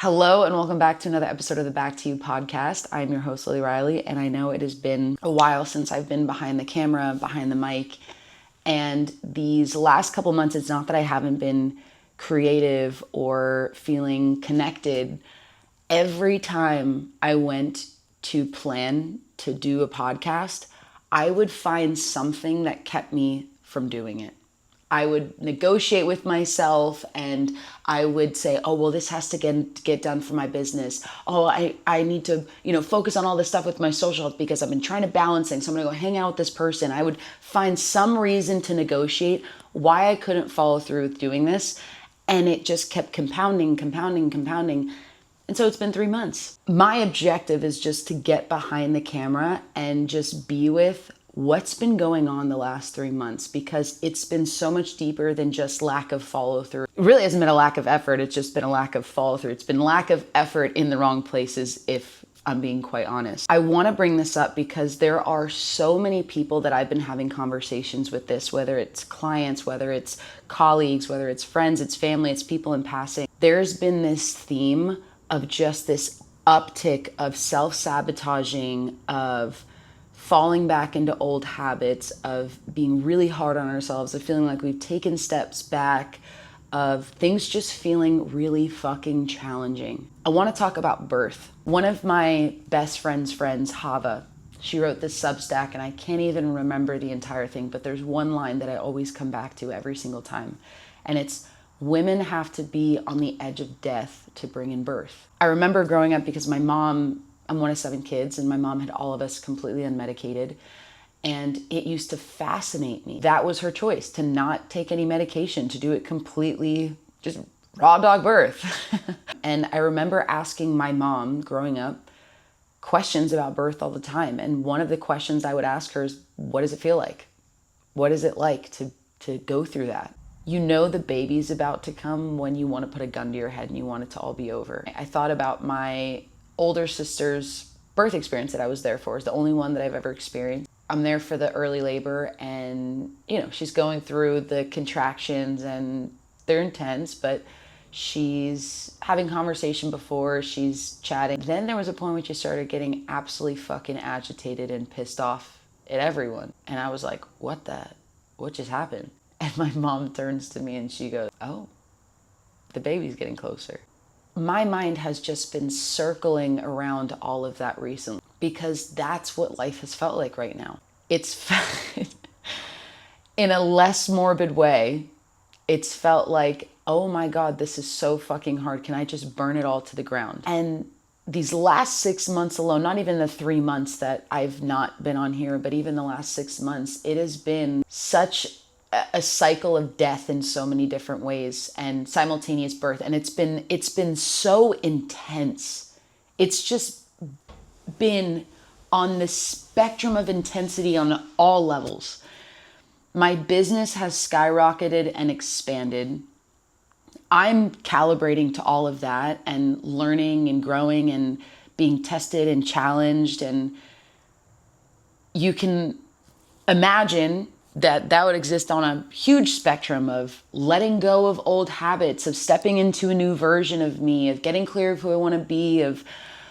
Hello and welcome back to another episode of the Back to You podcast. I'm your host, Lily Riley, and I know it has been a while since I've been behind the camera, behind the mic. And these last couple months, it's not that I haven't been creative or feeling connected. Every time I went to plan to do a podcast, I would find something that kept me from doing it. I would negotiate with myself and I would say, oh, well, this has to get done for my business. Oh, I need to, focus on all this stuff with my social health because I've been trying to balance things. So I'm going to go hang out with this person. I would find some reason to negotiate why I couldn't follow through with doing this. And it just kept compounding. And so it's been 3 months. My objective is just to get behind the camera and just be with what's been going on the last 3 months, because it's been so much deeper than just lack of follow through. It really hasn't been a lack of effort. It's just been a lack of follow through. It's been lack of effort in the wrong places, if I'm being quite honest. I want to bring this up because there are so many people that I've been having conversations with this, whether it's clients, whether it's colleagues, whether it's friends, it's family, it's people in passing. There's been this theme of just this uptick of self-sabotaging, of falling back into old habits, of being really hard on ourselves, of feeling like we've taken steps back, of things just feeling really fucking challenging. I want to talk about birth. One of my best friend's friends, Hava, she wrote this Substack, and I can't even remember the entire thing, but there's one line that I always come back to every single time. And it's, women have to be on the edge of death to bring in birth. I remember growing up because I'm one of 7 kids, and my mom had all of us completely unmedicated. And it used to fascinate me. That was her choice, to not take any medication, to do it completely just raw dog birth. And I remember asking my mom growing up questions about birth all the time. And one of the questions I would ask her is, what does it feel like? What is it like to go through that? You know the baby's about to come when you want to put a gun to your head and you want it to all be over. I thought about my older sister's birth experience that I was there for. It's the only one that I've ever experienced. I'm there for the early labor, and she's going through the contractions and they're intense, but she's having conversation before, she's chatting. Then there was a point when she started getting absolutely fucking agitated and pissed off at everyone. And I was like, what just happened? And my mom turns to me and she goes, oh, the baby's getting closer. My mind has just been circling around all of that recently, because that's what life has felt like right now. It's in a less morbid way, it's felt like, oh my God, this is so fucking hard. Can I just burn it all to the ground? And these last 6 months alone, not even the 3 months that I've not been on here, but even the last 6 months, it has been such a cycle of death in so many different ways, and simultaneous birth. And it's been so intense. It's just been on the spectrum of intensity on all levels. My business has skyrocketed and expanded. I'm calibrating to all of that and learning and growing and being tested and challenged. And you can imagine that would exist on a huge spectrum of letting go of old habits, of stepping into a new version of me, of getting clear of who I want to be, of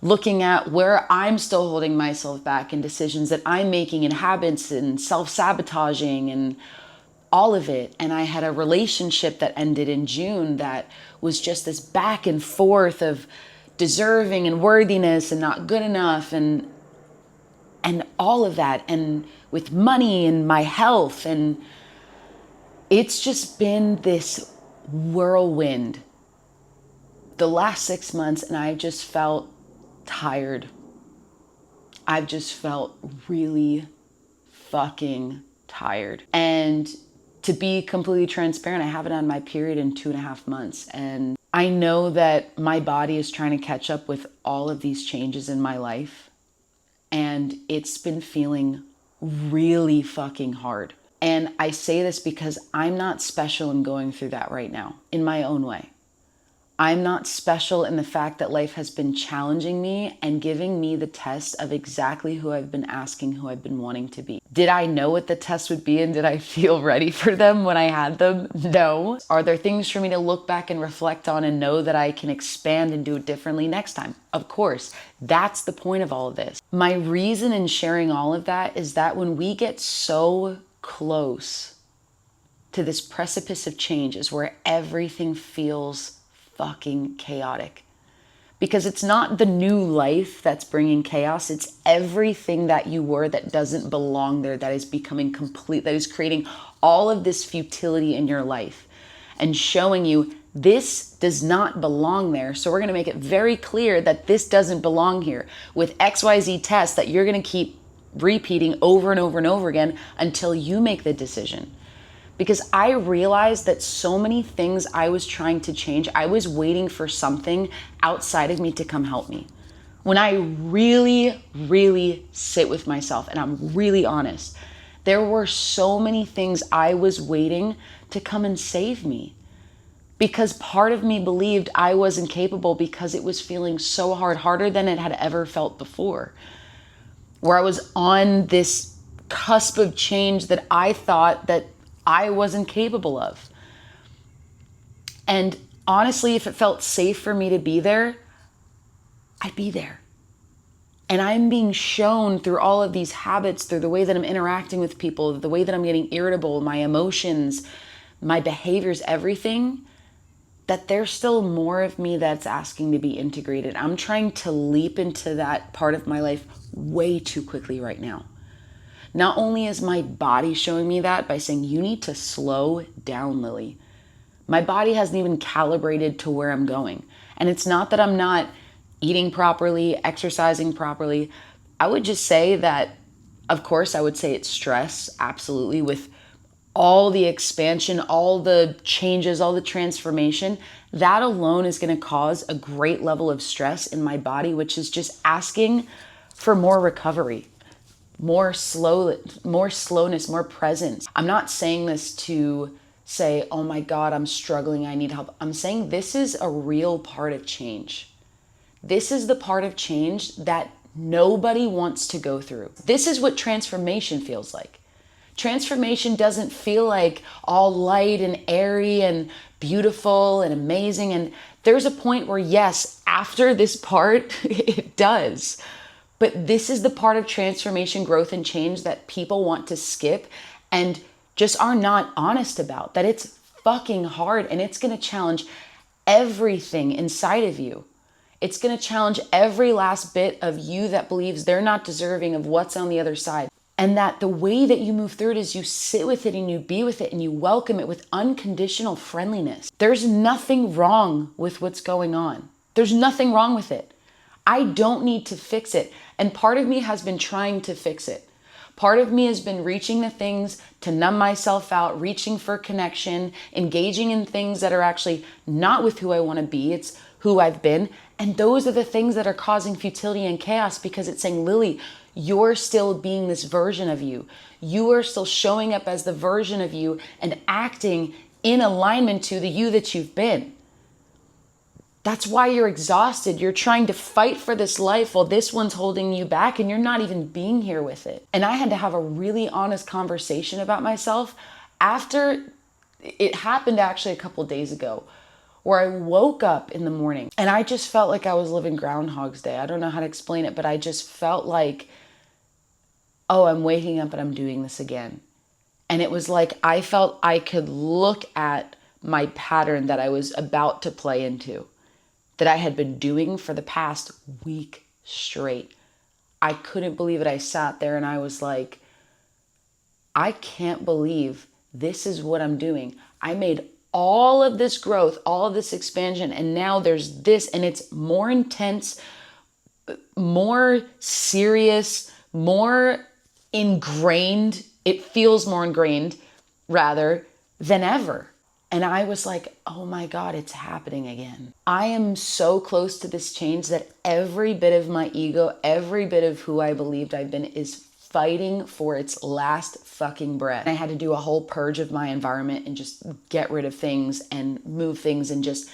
looking at where I'm still holding myself back in decisions that I'm making and habits and self-sabotaging and all of it. And I had a relationship that ended in June that was just this back and forth of deserving and worthiness and not good enough and all of that, and with money and my health. And it's just been this whirlwind the last 6 months, and I just felt tired. I've just felt really fucking tired. And to be completely transparent, I haven't had my period in 2.5 months. And I know that my body is trying to catch up with all of these changes in my life. And it's been feeling really fucking hard. And I say this because I'm not special in going through that right now in my own way. I'm not special in the fact that life has been challenging me and giving me the test of exactly who I've been asking, who I've been wanting to be. Did I know what the test would be and did I feel ready for them when I had them? No. Are there things for me to look back and reflect on and know that I can expand and do it differently next time? Of course. That's the point of all of this. My reason in sharing all of that is that when we get so close to this precipice of change is where everything feels fucking chaotic. Because it's not the new life that's bringing chaos, it's everything that you were that doesn't belong there, that is becoming complete, that is creating all of this futility in your life and showing you this does not belong there. So we're gonna make it very clear that this doesn't belong here with XYZ tests that you're gonna keep repeating over and over and over again until you make the decision. Because I realized that so many things I was trying to change, I was waiting for something outside of me to come help me. When I really, really sit with myself and I'm really honest, there were so many things I was waiting to come and save me. Because part of me believed I wasn't capable because it was feeling so hard, harder than it had ever felt before. Where I was on this cusp of change that I thought that I wasn't capable of. And honestly, if it felt safe for me to be there, I'd be there. And I'm being shown through all of these habits, through the way that I'm interacting with people, the way that I'm getting irritable, my emotions, my behaviors, everything, that there's still more of me that's asking to be integrated. I'm trying to leap into that part of my life way too quickly right now. Not only is my body showing me that by saying, you need to slow down, Lily. My body hasn't even calibrated to where I'm going. And it's not that I'm not eating properly, exercising properly. I would just say that, of course, I would say it's stress, absolutely, with all the expansion, all the changes, all the transformation. That alone is going to cause a great level of stress in my body, which is just asking for more recovery. More slowness, more presence. I'm not saying this to say, oh my God, I'm struggling, I need help. I'm saying this is a real part of change. This is the part of change that nobody wants to go through. This is what transformation feels like. Transformation doesn't feel like all light and airy and beautiful and amazing. And there's a point where, yes, after this part, it does. But this is the part of transformation, growth, and change that people want to skip and just are not honest about. That it's fucking hard and it's going to challenge everything inside of you. It's going to challenge every last bit of you that believes they're not deserving of what's on the other side. And that the way that you move through it is you sit with it and you be with it and you welcome it with unconditional friendliness. There's nothing wrong with what's going on. There's nothing wrong with it. I don't need to fix it. And part of me has been trying to fix it. Part of me has been reaching the things to numb myself out, reaching for connection, engaging in things that are actually not with who I want to be. It's who I've been. And those are the things that are causing futility and chaos because it's saying, Lily, you're still being this version of you. You are still showing up as the version of you and acting in alignment to the you that you've been. That's why you're exhausted. You're trying to fight for this life while this one's holding you back and you're not even being here with it. And I had to have a really honest conversation about myself after it happened actually a couple days ago, where I woke up in the morning and I just felt like I was living Groundhog's Day. I don't know how to explain it, but I just felt like, oh, I'm waking up and I'm doing this again. And it was like I felt I could look at my pattern that I was about to play into, that I had been doing for the past week straight. I couldn't believe it. I sat there and I was like, I can't believe this is what I'm doing. I made all of this growth, all of this expansion, and now there's this, and it's more intense, more serious, more ingrained. It feels more ingrained, rather, than ever. And I was like, oh my God, it's happening again. I am so close to this change that every bit of my ego, every bit of who I believed I've been is fighting for its last fucking breath. I had to do a whole purge of my environment and just get rid of things and move things and just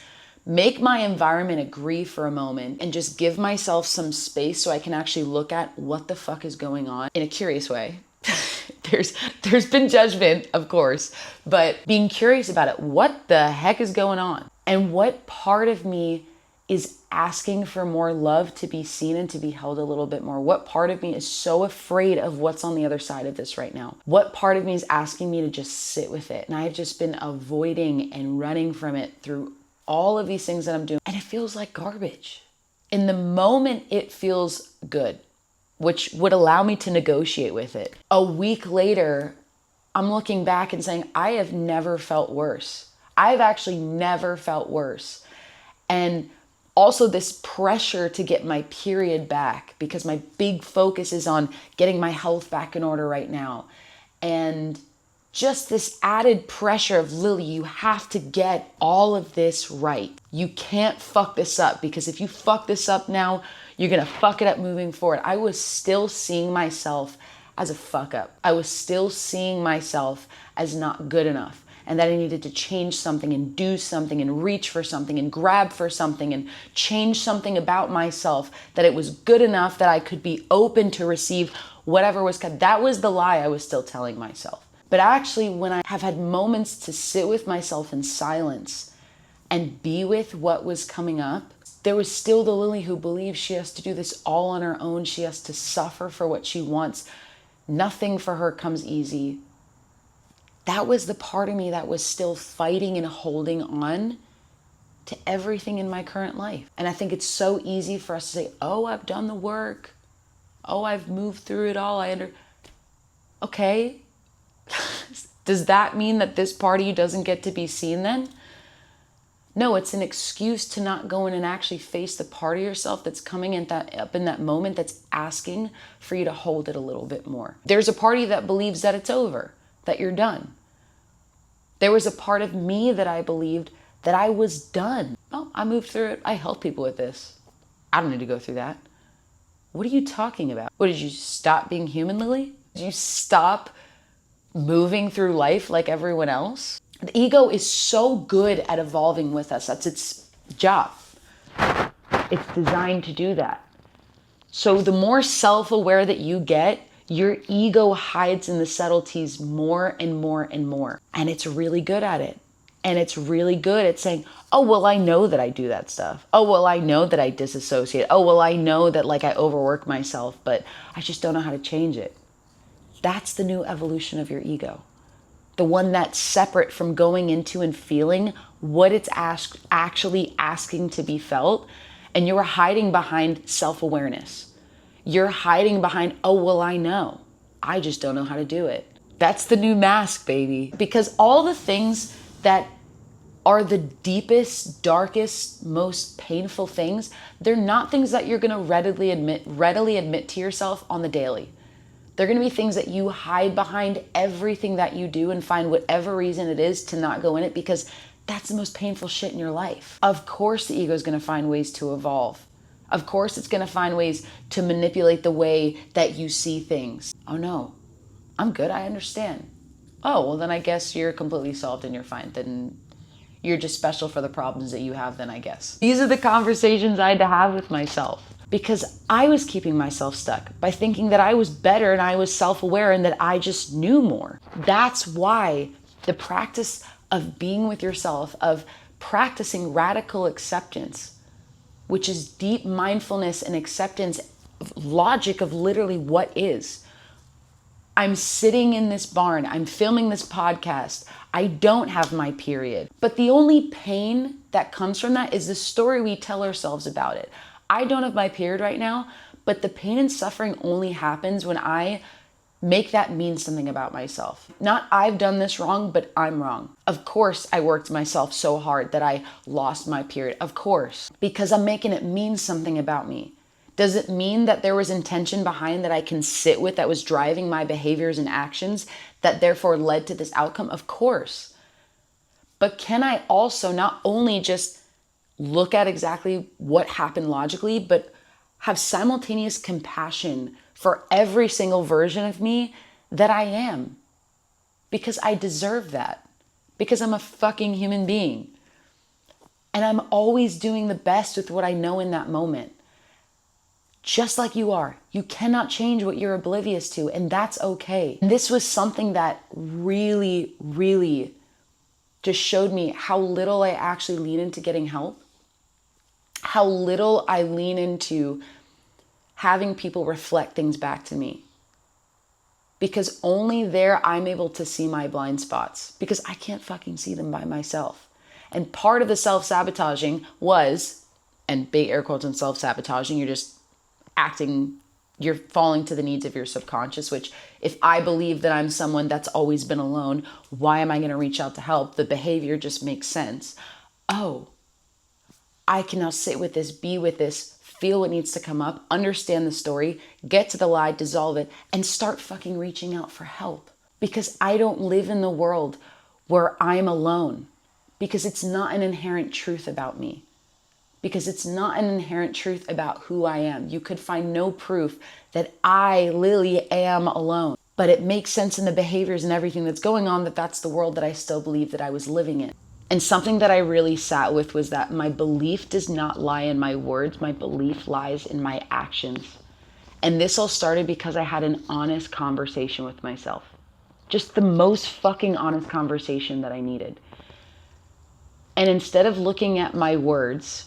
make my environment agree for a moment and just give myself some space so I can actually look at what the fuck is going on in a curious way. There's been judgment, of course, but being curious about it. What the heck is going on? And what part of me is asking for more love to be seen and to be held a little bit more? What part of me is so afraid of what's on the other side of this right now? What part of me is asking me to just sit with it? And I've just been avoiding and running from it through all of these things that I'm doing. And it feels like garbage. In the moment, it feels good, which would allow me to negotiate with it. A week later, I'm looking back and saying, I have never felt worse. I've actually never felt worse. And also this pressure to get my period back, because my big focus is on getting my health back in order right now. And just this added pressure of, Lily, you have to get all of this right. You can't fuck this up, because if you fuck this up now, you're gonna fuck it up moving forward. I was still seeing myself as a fuck up. I was still seeing myself as not good enough, and that I needed to change something and do something and reach for something and grab for something and change something about myself, that it was good enough that I could be open to receive whatever was cut. That was the lie I was still telling myself. But actually, when I have had moments to sit with myself in silence and be with what was coming up, there was still the Lily who believes she has to do this all on her own. She has to suffer for what she wants. Nothing for her comes easy. That was the part of me that was still fighting and holding on to everything in my current life. And I think it's so easy for us to say, oh, I've done the work. Oh, I've moved through it all. Okay. Does that mean that this part of you doesn't get to be seen then? No, it's an excuse to not go in and actually face the part of yourself that's coming up in that moment that's asking for you to hold it a little bit more. There's a party that believes that it's over, that you're done. There was a part of me that I believed that I was done. Oh, I moved through it. I help people with this. I don't need to go through that. What are you talking about? What, did you stop being human, Lily? Did you stop moving through life like everyone else? The ego is so good at evolving with us. That's its job. It's designed to do that. So the more self-aware that you get, your ego hides in the subtleties more and more and more. And it's really good at it. And it's really good at saying, oh, well, I know that I do that stuff. Oh, well, I know that I disassociate. Oh, well, I know that I overwork myself, but I just don't know how to change it. That's the new evolution of your ego. The one that's separate from going into and feeling what it's actually asking to be felt. And you're hiding behind self-awareness. You're hiding behind, oh, well, I know. I just don't know how to do it. That's the new mask, baby. Because all the things that are the deepest, darkest, most painful things, they're not things that you're gonna readily admit to yourself on the daily. They're going to be things that you hide behind everything that you do and find whatever reason it is to not go in it, because that's the most painful shit in your life. Of course the ego is going to find ways to evolve. Of course it's going to find ways to manipulate the way that you see things. Oh no, I'm good, I understand. Oh, well then I guess you're completely solved and you're fine. Then you're just special for the problems that you have then, I guess. These are the conversations I had to have with myself. Because I was keeping myself stuck by thinking that I was better and I was self-aware and that I just knew more. That's why the practice of being with yourself, of practicing radical acceptance, which is deep mindfulness and acceptance, logic of literally what is. I'm sitting in this barn, I'm filming this podcast, I don't have my period. But the only pain that comes from that is the story we tell ourselves about it. I don't have my period right now, but the pain and suffering only happens when I make that mean something about myself. Not I've done this wrong, but I'm wrong. Of course, I worked myself so hard that I lost my period. Of course, because I'm making it mean something about me. Does it mean that there was intention behind that I can sit with that was driving my behaviors and actions that therefore led to this outcome? Of course. But can I also not only just look at exactly what happened logically, but have simultaneous compassion for every single version of me that I am? Because I deserve that. Because I'm a fucking human being. And I'm always doing the best with what I know in that moment. Just like you are. You cannot change what you're oblivious to, and that's okay. And this was something that really, really just showed me how little I actually lean into getting help, how little I lean into having people reflect things back to me. Because only there I'm able to see my blind spots, because I can't fucking see them by myself. And part of the self-sabotaging was, and big air quotes on self-sabotaging, you're just acting, you're falling to the needs of your subconscious, which if I believe that I'm someone that's always been alone, why am I going to reach out to help? The behavior just makes sense. Oh, I can now sit with this, be with this, feel what needs to come up, understand the story, get to the lie, dissolve it, and start fucking reaching out for help. Because I don't live in the world where I'm alone. Because it's not an inherent truth about me. Because it's not an inherent truth about who I am. You could find no proof that I, Lily, am alone. But it makes sense in the behaviors and everything that's going on that that's the world that I still believe that I was living in. And something that I really sat with was that my belief does not lie in my words. My belief lies in my actions. And this all started because I had an honest conversation with myself. Just the most fucking honest conversation that I needed. And instead of looking at my words,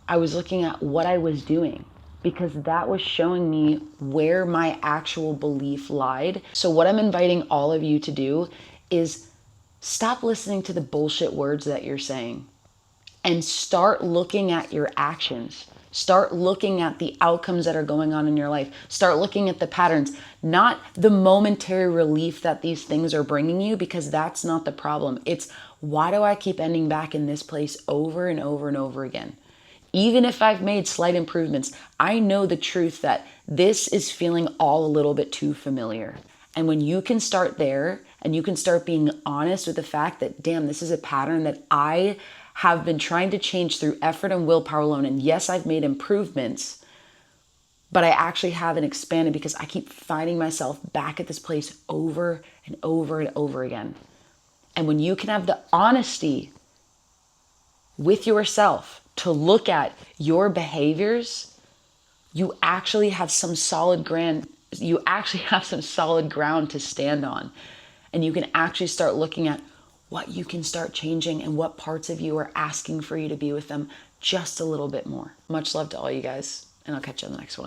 I was looking at what I was doing, because that was showing me where my actual belief lied. So what I'm inviting all of you to do is stop listening to the bullshit words that you're saying and start looking at your actions. Start looking at the outcomes that are going on in your life. Start looking at the patterns, not the momentary relief that these things are bringing you, because that's not the problem. It's, why do I keep ending back in this place over and over and over again? Even if I've made slight improvements, I know the truth that this is feeling all a little bit too familiar. And when you can start there and you can start being honest with the fact that, damn, this is a pattern that I have been trying to change through effort and willpower alone. And yes, I've made improvements, but I actually haven't expanded because I keep finding myself back at this place over and over and over again. And when you can have the honesty with yourself to look at your behaviors, you actually have some solid ground. You actually have some solid ground to stand on. And you can actually start looking at what you can start changing and what parts of you are asking for you to be with them just a little bit more. Much love to all you guys, and I'll catch you on the next one.